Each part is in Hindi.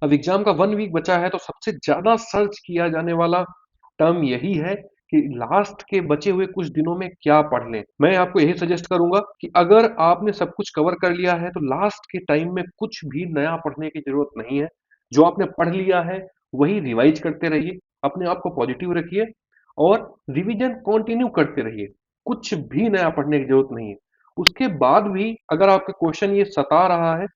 अब एग्जाम का 1 वीक बचा है तो सबसे ज्यादा सर्च किया जाने वाला टर्म यही है कि लास्ट के बचे हुए कुछ दिनों में क्या पढ़ लें। मैं आपको यही सजेस्ट करूंगा कि अगर आपने सब कुछ कवर कर लिया है तो लास्ट के टाइम में कुछ भी नया पढ़ने की जरूरत नहीं है। जो आपने पढ़ लिया है वही रिवाइज करते रहिए, अपने आप को पॉजिटिव रखिए और रिवीजन कंटिन्यू करते रहिए। कुछ भी नया पढ़ने की जरूरत नहीं है। उसके बाद भी अगर आपके क्वेश्चन ये सता रहा है,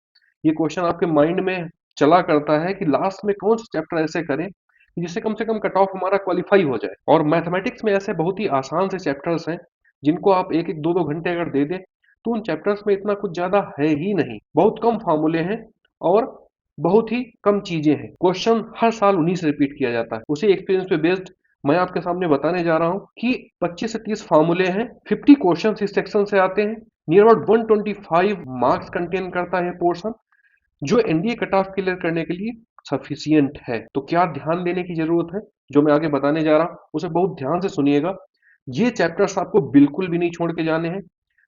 ये क्वेश्चन आपके माइंड में चला करता है कि लास्ट में कौन सा चैप्टर ऐसे करें जिससे कम से कम कट ऑफ हमारा क्वालिफाई हो जाए। और मैथमेटिक्स में ऐसे बहुत ही आसान से चैप्टर्स हैं जिनको आप एक एक दो दो घंटे अगर दे दें तो उन चैप्टर्स में इतना कुछ ज्यादा है ही नहीं, बहुत कम फार्मूले हैं और बहुत ही कम चीजें हैं। क्वेश्चन हर साल उन्हीं से रिपीट किया जाता है। उसी एक्सपीरियंस पे बेस्ड मैं आपके सामने बताने जा रहा हूँ कि 25 से 30 फार्मूले हैं, 50 क्वेश्चन इस सेक्शन से आते हैं, नियर अबाउट 125 मार्क्स कंटेन करता है पोर्शन, जो एनडीए कट ऑफ क्लियर करने के लिए सफिशियंट है। तो क्या ध्यान देने की जरूरत है, जो मैं आगे बताने जा रहा हूं उसे बहुत ध्यान से सुनिएगा। ये चैप्टर्स आपको बिल्कुल भी नहीं छोड़ के जाने हैं।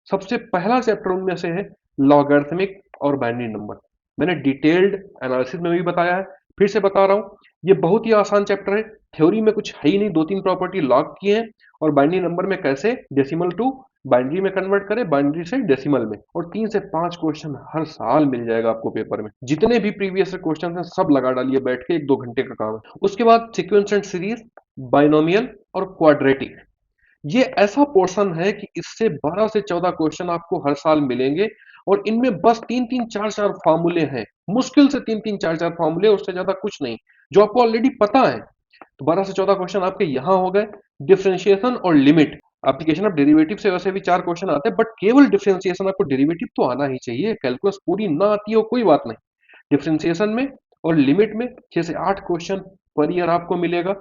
सबसे पहला चैप्टर उनमें से है लॉगरिथमिक और बाइनरी नंबर। मैंने डिटेल्ड एनालिसिस में भी बताया है, फिर से बता रहा हूं, ये बहुत ही आसान चैप्टर है। थ्योरी में कुछ है ही नहीं, दो तीन प्रॉपर्टी लॉग किए हैं और बाइनरी नंबर में कैसे डेसिमल टू बाइनरी में कन्वर्ट करें, बाइनरी से डेसिमल में, और 3 से 5 क्वेश्चन हर साल मिल जाएगा आपको पेपर में। जितने भी प्रीवियस क्वेश्चन हैं सब लगा डालिए बैठ के, 1-2 घंटे का काम है। उसके बाद सीक्वेंस एंड सीरीज, बाइनोमियल और क्वाड्रेटिक। ये ऐसा पोर्शन है कि इससे 12 से 14 क्वेश्चन आपको हर साल मिलेंगे और इनमें बस 3-3 4-4 फार्मूले हैं, मुश्किल से 3-3 4-4 फार्मूले, उससे ज्यादा कुछ नहीं, जो आपको ऑलरेडी पता है। तो 12 से 14 क्वेश्चन आपके यहां हो गए। डिफरेंशिएशन और लिमिट, एप्लीकेशन ऑफ डेरिवेटिव से वैसे भी 4 क्वेश्चन आते हैं, बट केवल डिफरेंशिएशन आपको, डेरिवेटिव तो आना ही चाहिए, कैलकुलस पूरी ना आती हो कोई बात नहीं। डिफरेंशिएशन में और लिमिट में 6 से 8 क्वेश्चन पर ईयर आपको मिलेगा।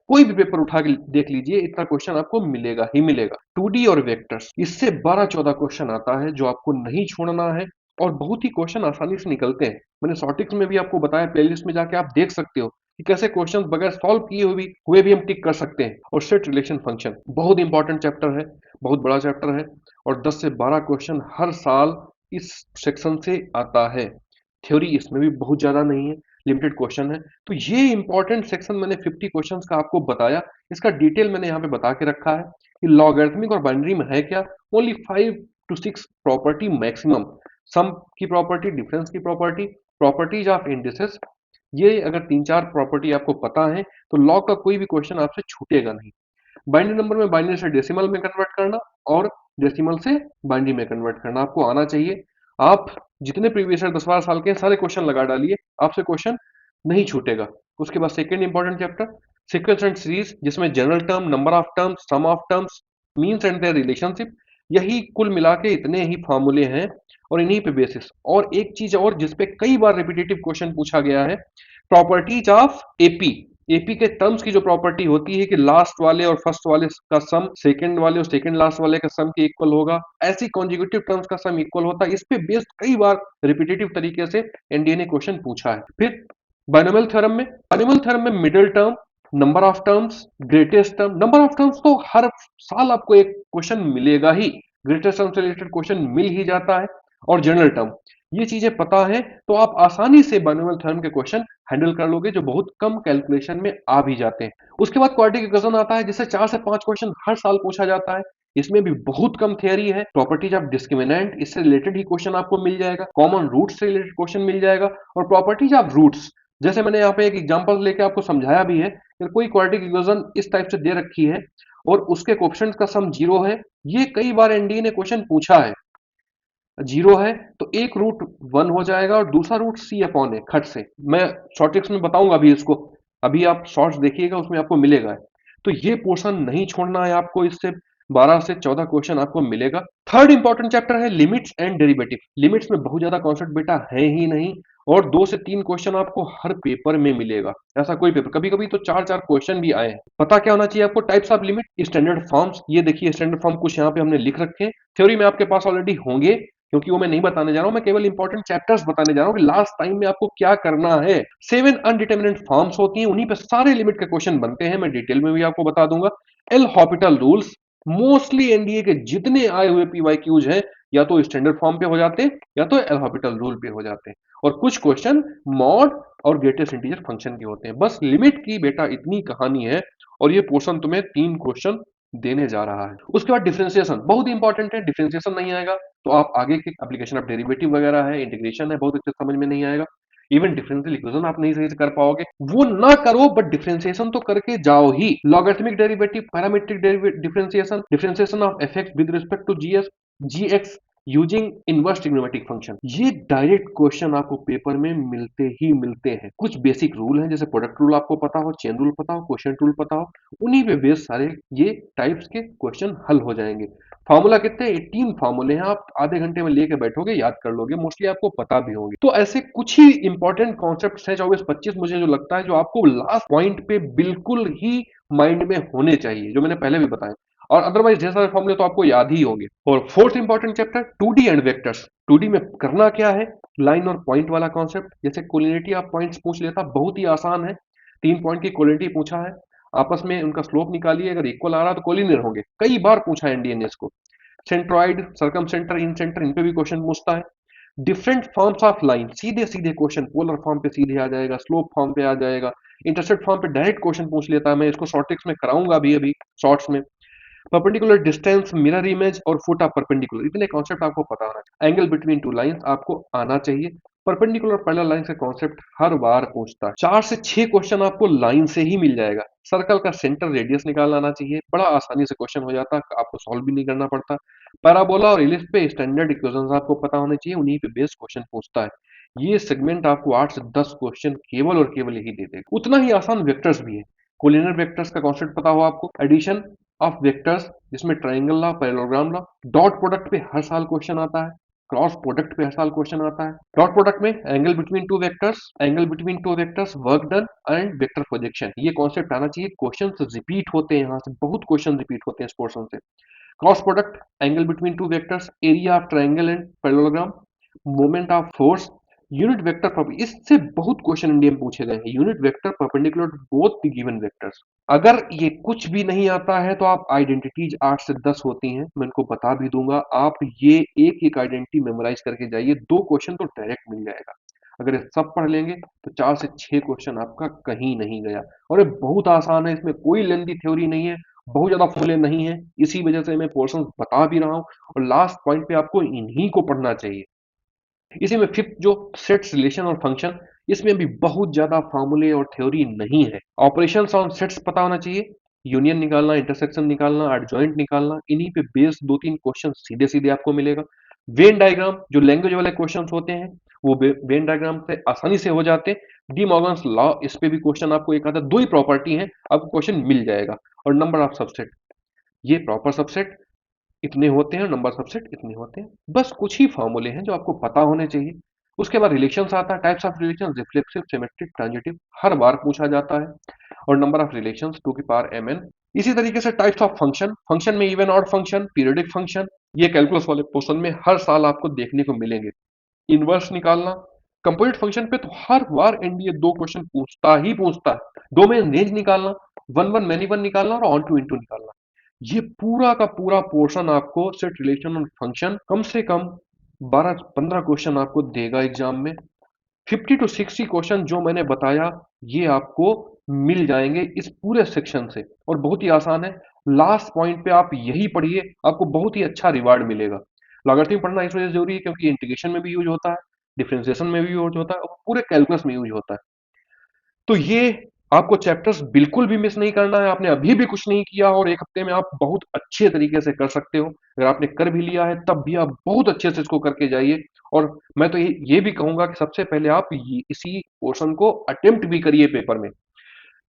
कोई भी पेपर उठा के देख लीजिए, इतना क्वेश्चन आपको मिलेगा ही मिलेगा। 2D और वेक्टर्स, इससे 12-14 क्वेश्चन आता है जो आपको नहीं छोड़ना है और बहुत ही क्वेश्चन आसानी से निकलते हैं। मैंने शॉर्टिक्स में भी आपको बताया, प्लेलिस्ट में जाके आप देख सकते हो कि कैसे क्वेश्चंस बगैर सॉल्व किए हुए भी हम टिक कर सकते हैं। और सेट रिलेशन फंक्शन बहुत इंपॉर्टेंट चैप्टर है, बहुत बड़ा चैप्टर है और 10 से 12 क्वेश्चन हर साल इस सेक्शन से आता है। थ्योरी इसमें भी बहुत ज्यादा नहीं है, लिमिटेड क्वेश्चन है। तो ये इंपॉर्टेंट सेक्शन मैंने 50 क्वेश्चंस का आपको बताया, इसका डिटेल मैंने यहाँ पे बता के रखा है कि लॉगरिथमिक और बाइनरी में है क्या। ओनली 5 to 6 प्रॉपर्टी मैक्सिमम, सम की प्रॉपर्टी, डिफरेंस की प्रॉपर्टी, प्रॉपर्टीज ऑफ इंडिसेस, ये अगर 3-4 प्रॉपर्टी आपको पता है तो लॉग का कोई भी क्वेश्चन आपसे छूटेगा नहीं। बाइनरी नंबर में बाइनरी से डेसिमल में कन्वर्ट करना और डेसिमल से बाइनरी में कन्वर्ट करना आपको आना चाहिए। आप जितने प्रीवियस 10-12 साल के सारे क्वेश्चन लगा डालिए, आपसे क्वेश्चन नहीं छूटेगा। उसके बाद second important chapter sequence and series, जिसमें general term, number of terms, sum of terms, means and their relationship, यही कुल मिला के इतने ही फॉर्मूले हैं और इन्हीं पे बेसिस। और एक चीज और जिसपे कई बार रिपीटेटिव क्वेश्चन पूछा गया है, प्रॉपर्टीज ऑफ एपी। एपी के टर्म्स की जो प्रॉपर्टी होती है कि लास्ट वाले और फर्स्ट वाले का सम सेकंड वाले और सेकंड लास्ट वाले का सम के इक्वल होगा, ऐसी कॉन्जिक्यूटिव टर्म्स का सम इक्वल होता है। इस पे बेस्ड कई बार रिपीटेटिव तरीके से एनडीए ने क्वेश्चन पूछा है। फिर बाइनोमियल थ्योरम में middle term, number of terms, greatest term. Number of terms तो हर साल आपको एक क्वेश्चन मिलेगा ही, ग्रेटेस्ट टर्म से रिलेटेड क्वेश्चन मिल ही जाता है। और जनरल टर्म, ये चीजें पता है तो आप आसानी से बाइनोमियल थ्योरम के क्वेश्चन हैंडल कर लोगे, जो बहुत कम कैलकुलेशन में आ भी जाते हैं। उसके बाद क्वाड्रेटिक इक्वेशन आता है, जिससे 4 से 5 क्वेश्चन हर साल पूछा जाता है। इसमें भी बहुत कम थियरी है। प्रॉपर्टीज ऑफ डिस्क्रिमिनेंट, इससे रिलेटेड ही क्वेश्चन आपको मिल जाएगा। कॉमन रूट्स से रिलेटेड क्वेश्चन मिल जाएगा और प्रॉपर्टीज ऑफ रूट्स, जैसे मैंने यहाँ पे एक एग्जांपल लेके आपको समझाया भी है कि कोई क्वाड्रेटिक इक्वेशन इस टाइप से दे रखी है और उसके कोएफिशिएंट्स का सम 0 है। ये कई बार एनडीए ने क्वेश्चन पूछा है। 0 है तो एक रूट 1 हो जाएगा और दूसरा रूट सी अपॉन है खट से। मैं शॉर्टिक्स में बताऊंगा अभी इसको, अभी आप शॉर्ट्स देखिएगा उसमें आपको मिलेगा। तो ये पोर्शन नहीं छोड़ना है आपको, इससे 12 से 14 क्वेश्चन आपको मिलेगा। थर्ड इंपॉर्टेंट चैप्टर है लिमिट्स एंड डेरिवेटिव। लिमिट्स में बहुत ज्यादा कॉन्सेप्ट बेटा है ही नहीं और 2 से 3 क्वेश्चन आपको हर पेपर में मिलेगा। ऐसा कोई पेपर, कभी कभी तो 4-4 क्वेश्चन भी आए हैं। पता क्या होना चाहिए आपको, types of limit, standard forms. ये देखिए स्टैंडर्ड फॉर्म कुछ यहाँ पे हमने लिख रखे हैं, थ्योरी में आपके पास ऑलरेडी होंगे, क्योंकि वो मैं नहीं बताने जा रहा हूं, मैं केवल इंपॉर्टेंट चैप्टर्स बताने जा रहा हूं कि लास्ट टाइम में आपको क्या करना है। 7 अनडिटरमिनेट फॉर्म्स होती हैं, उन्हीं पे सारे लिमिट के क्वेश्चन बनते हैं, मैं डिटेल में भी आपको बता दूंगा। L Hôpital rules, mostly NDA के जितने आए हुए पीवाईक्यूज हैं या तो स्टैंडर्ड फॉर्म पे हो जाते हैं या तो एल्फाबेटल रूल पे हो जाते हैं। और कुछ क्वेश्चन मॉड और ग्रेटेस्ट इंटीजर फंक्शन के होते हैं। बस लिमिट की बेटा इतनी कहानी है, और ये पोर्शन तुम्हें 3 क्वेश्चन देने जा रहा है। उसके बाद डिफरेंशिएशन बहुत इंपॉर्टेंट है। डिफरेंशिएशन नहीं आएगा तो आप आगे के एप्लीकेशन ऑफ डेरिवेटिव वगैरह है, इंटीग्रेशन है, बहुत अच्छे से समझ में नहीं आएगा। इवन डिफरेंशियल इक्वेशन आप नहीं सही से कर पाओगे, वो ना करो बट डिफरेंशिएशन तो करके जाओ ही। Logarithmic derivative, parametric differentiation, differentiation of F with respect to G X using inverse trigonometric function, ये डायरेक्ट क्वेश्चन आपको पेपर में मिलते ही मिलते हैं। कुछ बेसिक रूल हैं, जैसे प्रोडक्ट रूल आपको पता हो, चेन रूल पता हो, क्वेश्चन रूल पता हो, उन्हीं पे बेस सारे ये टाइप्स के क्वेश्चन हल हो जाएंगे। फार्मूला कितने 18 फार्मूले हैं, आप आधे घंटे में लेके बैठोगे याद कर लोगे, मोस्टली आपको पता भी होंगे। तो ऐसे कुछ ही इंपॉर्टेंट कॉन्सेप्ट्स हैं 24-25 मुझे जो लगता है जो आपको लास्ट पॉइंट पे बिल्कुल ही माइंड में होने चाहिए, जो मैंने पहले भी बताया। और अदरवाइज ढेर सारे फॉर्मूले तो आपको याद ही होंगे। और fourth important chapter 2D and vectors. 2D में करना क्या है, लाइन और पॉइंट वाला कॉन्सेप्ट, जैसे कोलिनिटी ऑफ पॉइंट्स पूछ लेता, बहुत ही आसान है। 3 पॉइंट की कोलिनिटी पूछा है, आपस में उनका स्लोप निकालिए, अगर इक्वल आ रहा तो कोलिनियर होंगे, कई बार पूछा है एनडीएनएस को। सेंट्रॉइड, सर्कम सेंटर, इन सेंटर, इन पे भी क्वेश्चन पूछता है। डिफरेंट फॉर्म्स ऑफ लाइन, सीधे सीधे क्वेश्चन, पोलर फॉर्म पे सीधे आ जाएगा, स्लोप फॉर्म पे आ जाएगा, इंटरसेप्ट फॉर्म पे डायरेक्ट क्वेश्चन पूछ लेता है। मैं इसको शॉर्ट ट्रिक्स में कराऊंगा अभी अभी शॉर्ट्स में। परपेंडिकुलर डिस्टेंस, मिरर इमेज और फुट ऑफ परपेंडिकुलर, इतने कॉन्सेप्ट आपको पता होना चाहिए। एंगल बिटवीन टू लाइंस आपको आना चाहिए। परपेंडिकुलर पैरेलल लाइन का कॉन्सेप्ट हर बार पूछता है। 4 से 6 क्वेश्चन आपको लाइन से ही मिल जाएगा। सर्कल का सेंटर रेडियस निकालना आना चाहिए, बड़ा आसानी से क्वेश्चन हो जाता है, आपको सॉल्व भी नहीं करना पड़ता। पैराबोला और इलिप्स पे स्टैंडर्ड इक्वेशंस आपको पता होने चाहिए, उन्हीं पे बेस्ड क्वेश्चन पूछता है। ये सेगमेंट आपको 8 से 10 क्वेश्चन केवल और केवल यही दे देगा। उतना ही आसान वेक्टर्स भी है। कोलिनियर वेक्टर्स का कॉन्सेप्ट पता हो आपको, एडिशन ऑफ वेक्टर्स जिसमें triangle law, parallelogram law, dot product पे हर साल क्वेश्चन आता है, क्रॉस प्रोडक्ट पे हर साल क्वेश्चन आता है। डॉट प्रोडक्ट में angle between two vectors, angle between two vectors, work done and vector projection, ये कॉन्सेप्ट आना चाहिए। क्वेश्चन रिपीट होते हैं, यहाँ से बहुत क्वेश्चन रिपीट होते हैं इस पोर्शन से। Cross product, angle between two vectors, area of triangle and parallelogram, moment of force, unit vector property, इससे बहुत क्वेश्चन इंडिया में पूछे गए हैं। Unit vector perpendicular to both the given vectors. अगर ये कुछ भी नहीं आता है तो आप आइडेंटिटीज 8 से 10 होती हैं, मैं इनको बता भी दूंगा। आप ये एक एक आइडेंटिटी मेमोराइज करके जाइए, 2 क्वेश्चन तो डायरेक्ट मिल जाएगा। अगर ये सब पढ़ लेंगे तो 4 से 6 क्वेश्चन आपका कहीं नहीं गया। और ये बहुत आसान है, इसमें कोई लेंथी थ्योरी नहीं है, बहुत ज्यादा फॉर्मूले नहीं है, इसी वजह से मैं पोर्शन बता भी रहा हूँ। और लास्ट पॉइंट पे आपको इन्हीं को पढ़ना चाहिए। इसी में फिफ्थ जो सेट्स, रिलेशन और फंक्शन, इसमें भी बहुत ज्यादा फार्मूले और थ्योरी नहीं है। ऑपरेशंस ऑन सेट्स पता होना चाहिए, यूनियन निकालना, इंटरसेक्शन निकालना, एडजॉइंट निकालना, इन्हीं पे बेस्ड 2-3 क्वेश्चन सीधे सीधे आपको मिलेगा। वेन डायग्राम, जो लैंग्वेज वाले क्वेश्चन होते हैं वो वेन डायग्राम से आसानी से हो जाते हैं। डी मॉर्गन्स लॉ, इस पे भी क्वेश्चन आपको एक आधा 2 ही प्रॉपर्टी है, आपको क्वेश्चन मिल जाएगा। और नंबर ऑफ सबसेट, ये प्रॉपर सबसेट इतने होते हैं, नंबर सबसेट इतने होते हैं। बस कुछ ही फॉर्मूले हैं जो आपको पता होने चाहिए। उसके बाद रिलेशंस आता है, types of relation, reflexive, symmetric, transitive, हर बार पूछा जाता है। और नंबर ऑफ रिलेशंस 2 की पावर mn। इसी तरीके से टाइप्स ऑफ फंक्शन, फंक्शन में even odd function, periodic function, ये कैलकुलस वाले पोर्शन में हर साल आपको देखने को मिलेंगे। इनवर्स निकालना, कंपोजिट फंक्शन पे तो हर बार एनडीए 2 क्वेश्चन पूछता ही पूछता है। डोमेन रेंज निकालना, वन वन मैनी वन निकालना और ऑन टू इनटू निकालना, ये पूरा का पूरा पोर्शन आपको सेट, रिलेशन और फंक्शन कम से कम 12-15 क्वेश्चन आपको देगा एग्जाम में। 50 to 60 क्वेश्चन जो मैंने बताया ये आपको मिल जाएंगे इस पूरे सेक्शन से, और बहुत ही आसान है। लास्ट पॉइंट पे आप यही पढ़िए, आपको बहुत ही अच्छा रिवार्ड मिलेगा। लॉगरिथम पढ़ना इस वजह से जरूरी है क्योंकि इंटीग्रेशन में भी यूज होता है, डिफरेंशिएशन में भी यूज होता है और पूरे कैलकुलस में यूज होता है। तो ये आपको चैप्टर्स बिल्कुल भी मिस नहीं करना है। आपने अभी भी कुछ नहीं किया और 1 हफ्ते में आप बहुत अच्छे तरीके से कर सकते हो। अगर आपने कर भी लिया है तब भी आप बहुत अच्छे से इसको करके जाइए। और मैं तो ये भी कहूंगा कि सबसे पहले आप इसी पोर्शन को अटेम्प्ट भी करिए पेपर में।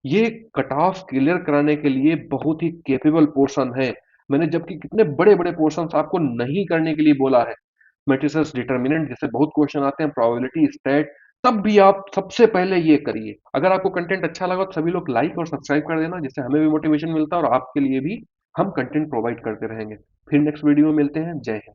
ये कट ऑफ क्लियर कराने के लिए बहुत ही केपेबल पोर्शन है। मैंने जबकि कितने बड़े बड़े पोर्शन आपको नहीं करने के लिए बोला है, मैट्रिसेस, डिटर्मिनेंट जैसे बहुत क्वेश्चन आते हैं, प्रोबेबिलिटी, स्टैट, तब भी आप सबसे पहले ये करिए। अगर आपको कंटेंट अच्छा लगा तो सभी लोग लाइक और सब्सक्राइब कर देना, जिससे हमें भी मोटिवेशन मिलता है और आपके लिए भी हम कंटेंट प्रोवाइड करते रहेंगे। फिर नेक्स्ट वीडियो में मिलते हैं। जय हिंद।